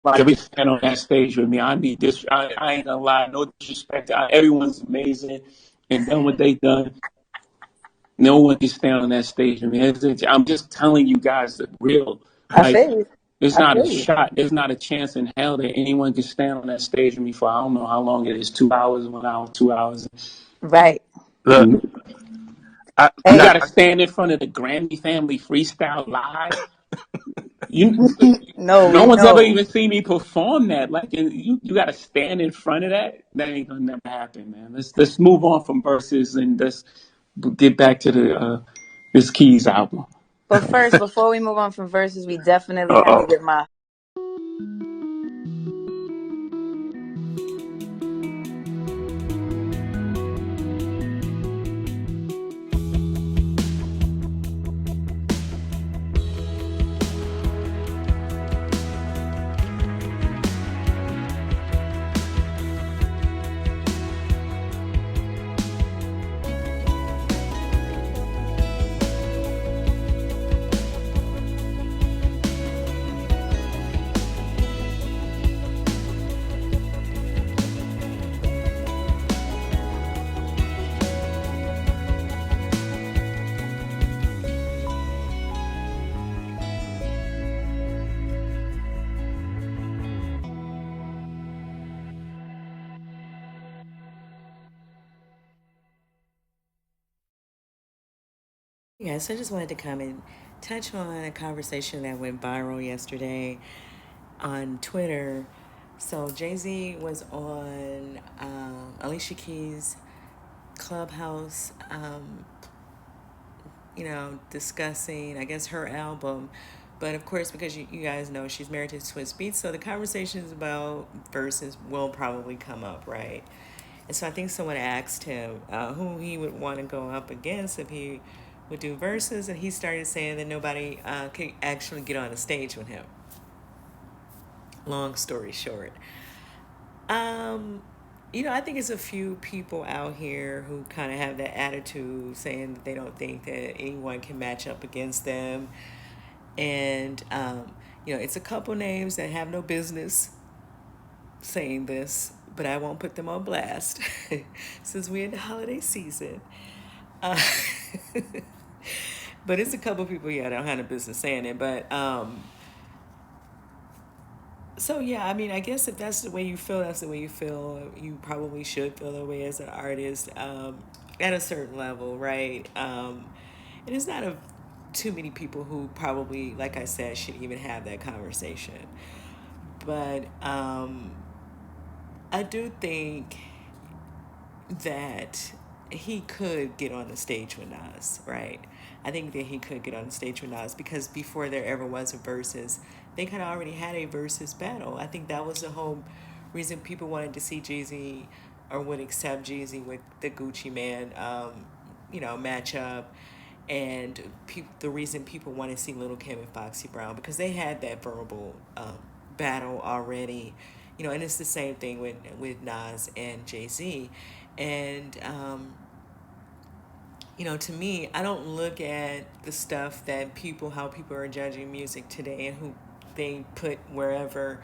Like if stand on that stage with me, I ain't gonna lie, no disrespect. Everyone's amazing and done what they done. No one can stand on that stage with me. I'm just telling you guys the real. I Like feel you. it's I not a feel you. shot. There's not a chance in hell that anyone can stand on that stage with me for I don't know how long it is. 2 hours, 1 hour, 2 hours. Right. Look, I You Hey, got got to stand in front of the Grammy family freestyle live. You, no one's ever no. even seen me perform that. Like, and you got to stand in front of that. That ain't gonna never happen, man. Let's move on from verses and let's get back to the this Keys album. But first, before we move on from verses, we definitely have to oh. give my. Yes, I just wanted to come and touch on a conversation that went viral yesterday on Twitter. So Jay Z was on Alicia Keys' Clubhouse, discussing, I guess, her album. But of course, because you guys know she's married to Swiss Beats, so the conversations about verses will probably come up, right? And so I think someone asked him who he would want to go up against if he would do verses, and he started saying that nobody could actually get on a stage with him. Long story short, um, I think it's a few people out here who kind of have that attitude, saying that they don't think that anyone can match up against them, and it's a couple names that have no business saying this, but I won't put them on blast since we're in the holiday season. Uh, but it's a couple people, yeah, that don't have no business saying it. But so yeah, I mean, I guess if that's the way you feel, that's the way you feel. You probably should feel that way as an artist at a certain level, right? And it's not too many people who probably, like I said, should even have that conversation. But I do think that he could get on the stage with Nas, right? I think that he could get on the stage with Nas because before there ever was a versus, they kind of already had a versus battle. I think that was the whole reason people wanted to see Jay-Z or would accept Jay-Z with the Gucci Man, matchup. And the reason people want to see Little Kim and Foxy Brown because they had that verbal battle already, and it's the same thing with Nas and Jay Z, and to me, I don't look at the stuff that how people are judging music today and who they put wherever.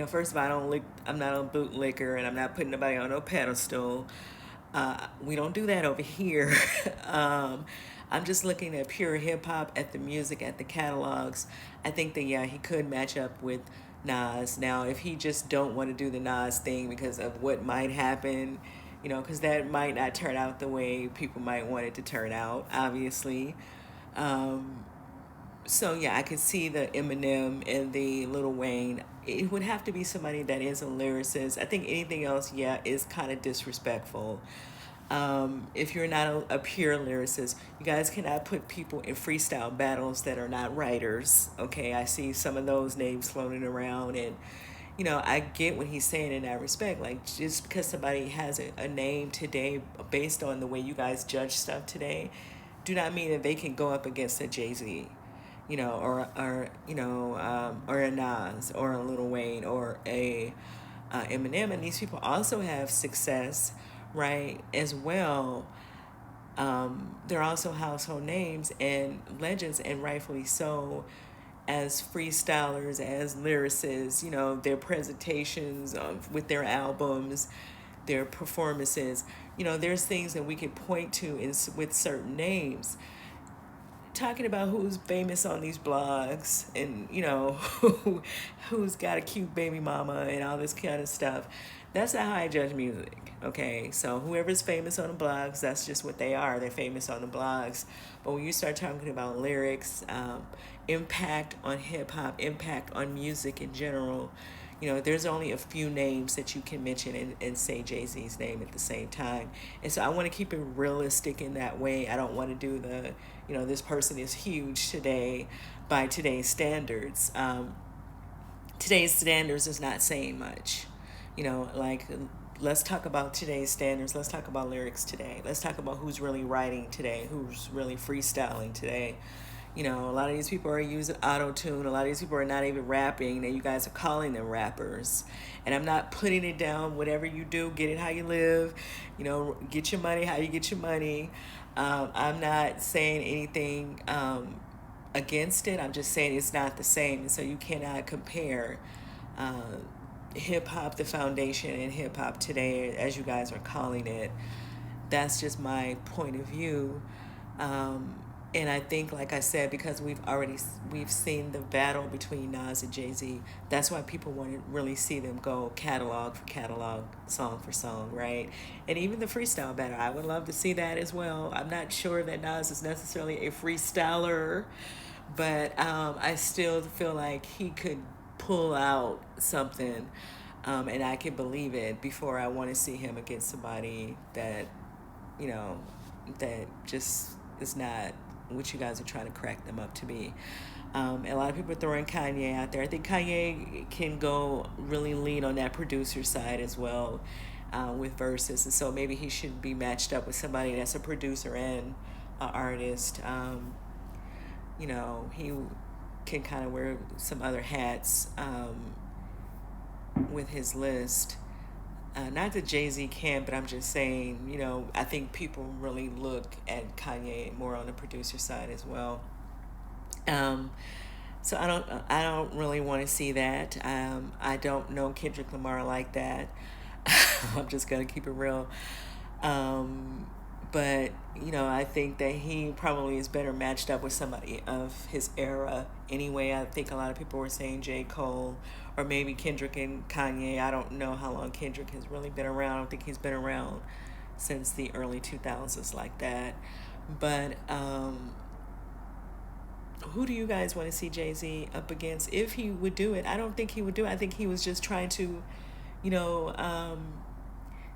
First of all, I'm not a bootlicker, and I'm not putting nobody on no pedestal. We don't do that over here. I'm just looking at pure hip hop, at the music, at the catalogs. I think that yeah, he could match up with Nas. Now, if he just don't want to do the Nas thing because of what might happen, because that might not turn out the way people might want it to turn out, obviously. Um, so yeah, I could see the Eminem and the Lil Wayne. It would have to be somebody that is a lyricist. I think anything else, yeah, is kind of disrespectful. If you're not a pure lyricist, you guys cannot put people in freestyle battles that are not writers. Okay, I see some of those names floating around, and I get what he's saying in that respect. Like, just because somebody has a name today based on the way you guys judge stuff today, do not mean that they can go up against a Jay-Z, or a Nas, or a Lil Wayne, or a Eminem. And these people also have success, right, as well. They're also household names and legends, and rightfully so. as freestylers, as lyricists, their presentations with their albums, their performances. There's things that we could point to with certain names, talking about who's famous on these blogs, and who's got a cute baby mama and all this kind of stuff. That's not how I judge music. Okay, so whoever's famous on the blogs, that's just what they are. They're famous on the blogs. But when you start talking about lyrics, impact on hip-hop, impact on music in general, there's only a few names that you can mention and say Jay-Z's name at the same time. And so I want to keep it realistic in that way. I don't want to do this person is huge today by today's standards. Today's standards is not saying much. Like, let's talk about today's standards. Let's talk about lyrics today. Let's talk about who's really writing today, who's really freestyling today. A lot of these people are using auto-tune. A lot of these people are not even rapping, and you guys are calling them rappers. And I'm not putting it down. Whatever you do, get it how you live. Get your money how you get your money. I'm not saying anything against it. I'm just saying it's not the same. And so you cannot compare hip-hop, the foundation, and hip-hop today, as you guys are calling it. That's just my point of view. And I think, like I said, because we've seen the battle between Nas and Jay-Z, that's why people want to really see them go catalog for catalog, song for song, right? And even the freestyle battle, I would love to see that as well. I'm not sure that Nas is necessarily a freestyler, but I still feel like he could pull out something, and I can believe it before I want to see him against somebody that, that just is not what you guys are trying to crack them up to be. And a lot of people are throwing Kanye out there. I think Kanye can go really lean on that producer side as well, with Verzuz. And so maybe he should be matched up with somebody that's a producer and an artist. He can kind of wear some other hats with his list. Not that Jay-Z can, but I'm just saying, I think people really look at Kanye more on the producer side as well. So I don't really want to see that. I don't know Kendrick Lamar like that. I'm just gonna keep it real. But I think that he probably is better matched up with somebody of his era anyway. I think a lot of people were saying J. Cole, or maybe Kendrick and Kanye. I don't know how long Kendrick has really been around. I don't think he's been around since the early 2000s like that. But who do you guys want to see Jay-Z up against? If he would do it, I don't think he would do it. I think he was just trying to,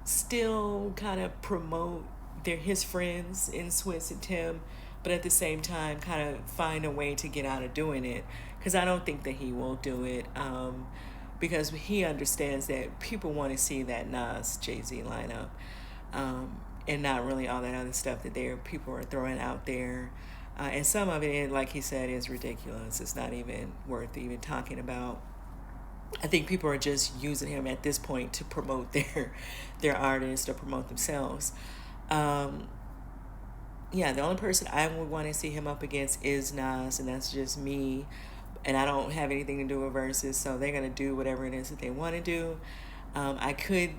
still kind of promote his friends in Swiss and Tim, but at the same time kind of find a way to get out of doing it, because I don't think that he will do it, because he understands that people want to see that Nas Jay-Z lineup, and not really all that other stuff that people are throwing out there, and some of it, like he said, is ridiculous. It's not even worth even talking about. I think people are just using him at this point to promote their artist or promote themselves. The only person I would want to see him up against is Nas, and that's just me. And I don't have anything to do with Verzuz, so they're gonna do whatever it is that they want to do. I could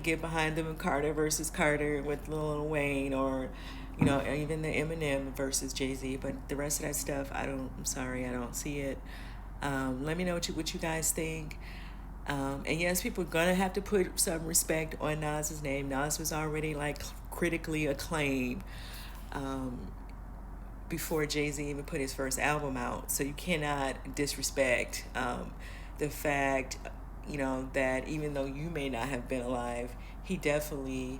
get behind them in Carter versus Carter with Lil Wayne, or even the Eminem versus Jay-Z. But the rest of that stuff, I'm sorry, I don't see it. Let me know what you guys think. And yes, people are gonna have to put some respect on Nas's name. Nas was already critically acclaimed before Jay-Z even put his first album out. So you cannot disrespect the fact, that even though you may not have been alive, he definitely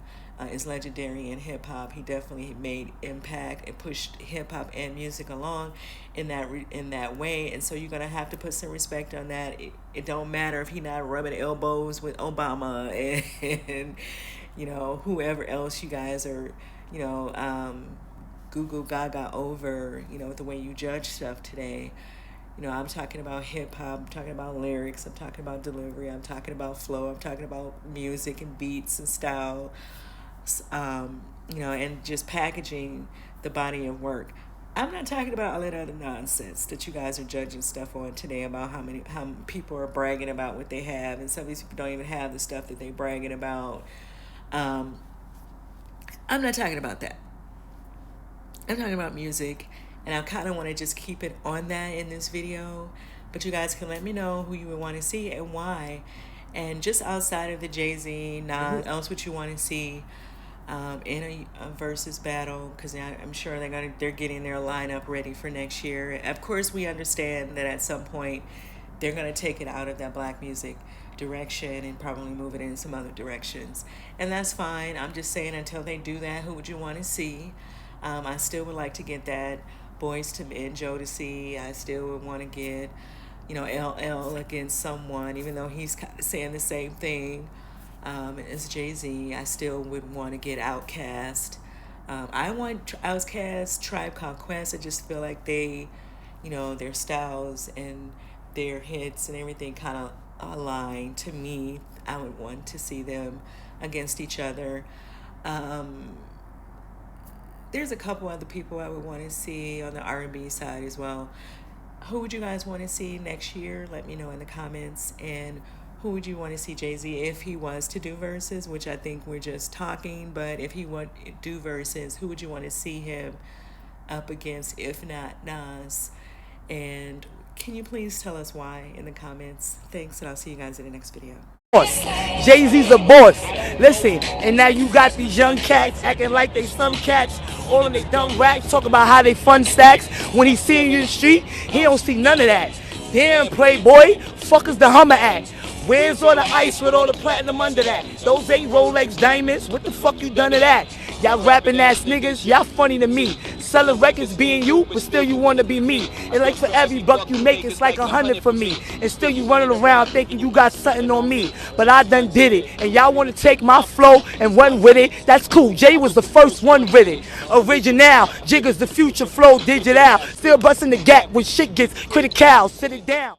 is legendary in hip-hop. He definitely made impact and pushed hip-hop and music along in that way. And so you're going to have to put some respect on that. It don't matter if he not rubbing elbows with Obama and whoever else you guys are, Google Gaga over, the way you judge stuff today. I'm talking about hip-hop, I'm talking about lyrics, I'm talking about delivery, I'm talking about flow, I'm talking about music and beats and style, and just packaging the body of work. I'm not talking about all that other nonsense that you guys are judging stuff on today about how people are bragging about what they have, and some of these people don't even have the stuff that they bragging about. Um, I'm not talking about that. I'm talking about music, and I kind of want to just keep it on that in this video. But you guys can let me know who you would want to see and why. And just outside of the Jay-Z, else what you want to see in a versus battle, because I'm sure they're getting their lineup ready for next year. Of course, we understand that at some point they're gonna take it out of that black music direction and probably move it in some other directions, and that's fine. I'm just saying, until they do that, who would you want to see? I still would like to get that Boys to Men Joe to see. I still would want to get, LL against someone, even though he's kind of saying the same thing as Jay-Z. I still would want to get Outkast. I want Outkast, Tribe Called Quest. I just feel like they, their styles and their hits and everything kind of align to me. I would want to see them against each other. There's a couple other people I would want to see on the R&B side as well. Who would you guys want to see next year? Let me know in the comments. And who would you want to see Jay-Z if he was to do verses, which I think we're just talking, but if he would do verses, who would you want to see him up against, if not Nas? And can you please tell us why in the comments? Thanks, and I'll see you guys in the next video. Jay-Z's a boss. Listen, and now you got these young cats acting like they some cats, all in their dumb racks, talking about how they fun stacks. When he seeing you in the street, he don't see none of that. Damn, Playboy, fuck is the Hummer at? Where's all the ice with all the platinum under that? Those ain't Rolex diamonds, what the fuck you done to that? Y'all rapping ass niggas, y'all funny to me. Selling records being you, but still you wanna be me. And like for every buck you make, it's like 100 for me. And still you running around thinking you got something on me. But I done did it, and y'all wanna take my flow and run with it. That's cool, Jay was the first one with it. Original, Jigga's the future flow digital. Still busting the gap when shit gets critical, sit it down.